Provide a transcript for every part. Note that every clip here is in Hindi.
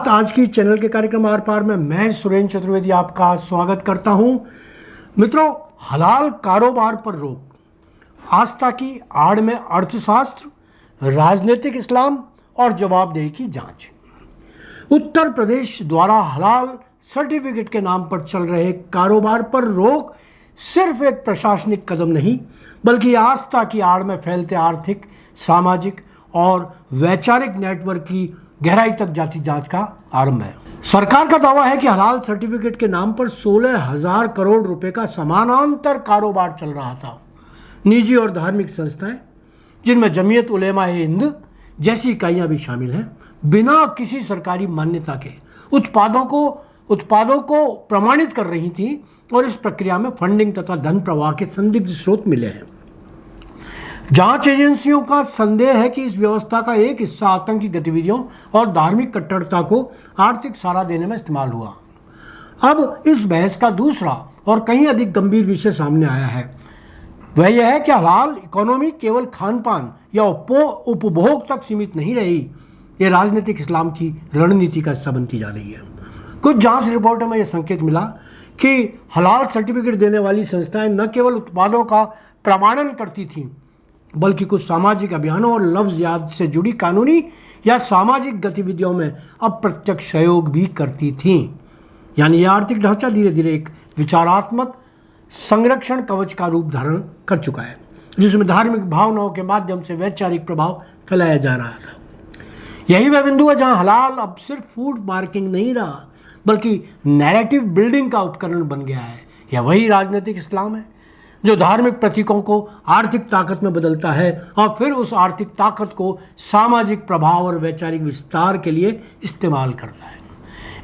बात आज की चैनल के कार्यक्रम आर पार में मैं सुरेंद्र चतुर्वेदी आपका स्वागत करता हूं। मित्रों, हलाल कारोबार पर रोक, आस्था की आड़ में अर्थशास्त्र, राजनीतिक इस्लाम और जवाबदेही की जांच। उत्तर प्रदेश द्वारा हलाल सर्टिफिकेट के नाम पर चल रहे कारोबार पर रोक सिर्फ एक प्रशासनिक कदम नहीं, बल्कि आस्था की आड़ में फैलते आर्थिक, सामाजिक और वैचारिक नेटवर्क की गहराई तक जाती जांच का आरंभ है। सरकार का दावा है कि हलाल सर्टिफिकेट के नाम पर 16,000 करोड़ रुपए का समानांतर कारोबार चल रहा था। निजी और धार्मिक संस्थाएं, जिनमें जमीयत उलेमा-ए-हिंद जैसी इकाइयां भी शामिल हैं, बिना किसी सरकारी मान्यता के उत्पादों को प्रमाणित कर रही थी और इस प्रक्रिया में फंडिंग तथा धन प्रवाह के संदिग्ध स्रोत मिले हैं। जांच एजेंसियों का संदेह है कि इस व्यवस्था का एक हिस्सा आतंकी गतिविधियों और धार्मिक कट्टरता को आर्थिक सहारा देने में इस्तेमाल हुआ। अब इस बहस का दूसरा और कहीं अधिक गंभीर विषय सामने आया है। वह यह है कि हलाल इकोनॉमी केवल खान पान या उपभोग तक सीमित नहीं रही, यह राजनीतिक इस्लाम की रणनीति का हिस्सा बनती जा रही है। कुछ जांच रिपोर्टों में यह संकेत मिला कि हलाल सर्टिफिकेट देने वाली संस्थाएं न केवल उत्पादों का प्रमाणन करती थीं, बल्कि कुछ सामाजिक अभियानों और लफ्ज़ से जुड़ी कानूनी या सामाजिक गतिविधियों में अप्रत्यक्ष सहयोग भी करती थीं। यानी यह आर्थिक ढांचा धीरे धीरे एक विचारात्मक संरक्षण कवच का रूप धारण कर चुका है, जिसमें धार्मिक भावनाओं के माध्यम से वैचारिक प्रभाव फैलाया जा रहा था। यही वह बिंदु है जहां हलाल अब सिर्फ फूड मार्किंग नहीं रहा, बल्कि नैरेटिव बिल्डिंग का उपकरण बन गया है। यह वही राजनीतिक इस्लाम है जो धार्मिक प्रतीकों को आर्थिक ताकत में बदलता है और फिर उस आर्थिक ताकत को सामाजिक प्रभाव और वैचारिक विस्तार के लिए इस्तेमाल करता है।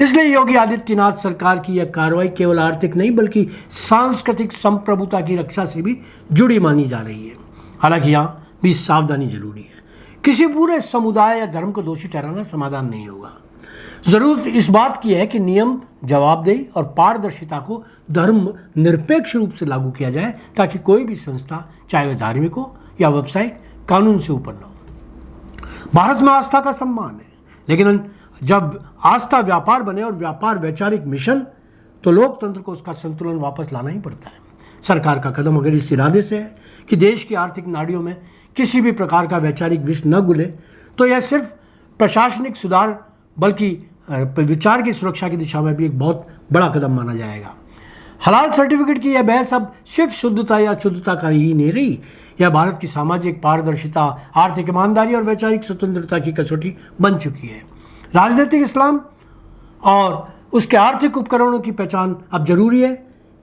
इसलिए योगी आदित्यनाथ सरकार की यह कार्रवाई केवल आर्थिक नहीं, बल्कि सांस्कृतिक संप्रभुता की रक्षा से भी जुड़ी मानी जा रही है। हालांकि यहाँ भी सावधानी जरूरी है। किसी पूरे समुदाय या धर्म को दोषी ठहराना समाधान नहीं होगा। जरूरत इस बात की है कि नियम, जवाबदेही और पारदर्शिता को धर्म निरपेक्ष रूप से लागू किया जाए, ताकि कोई भी संस्था, चाहे वह धार्मिक हो या व्यावसायिक, कानून से ऊपर न हो। भारत में आस्था का सम्मान है, लेकिन जब आस्था व्यापार बने और व्यापार वैचारिक मिशन, तो लोकतंत्र को उसका संतुलन वापस लाना ही पड़ता है। सरकार का कदम अगर इस इरादे से है कि देश की आर्थिक नाड़ियों में किसी भी प्रकार का वैचारिक विष न घुले, तो यह सिर्फ प्रशासनिक सुधार बल्कि विचार की सुरक्षा की दिशा में भी एक बहुत बड़ा कदम माना जाएगा। हलाल सर्टिफिकेट की यह बहस अब सिर्फ शुद्धता या अशुद्धता का ही नहीं रही, यह भारत की सामाजिक पारदर्शिता, आर्थिक ईमानदारी और वैचारिक स्वतंत्रता की कसौटी बन चुकी है। राजनीतिक इस्लाम और उसके आर्थिक उपकरणों की पहचान अब जरूरी है,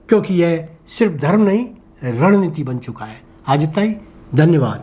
क्योंकि यह सिर्फ धर्म नहीं, रणनीति बन चुका है। आज इतना ही, धन्यवाद।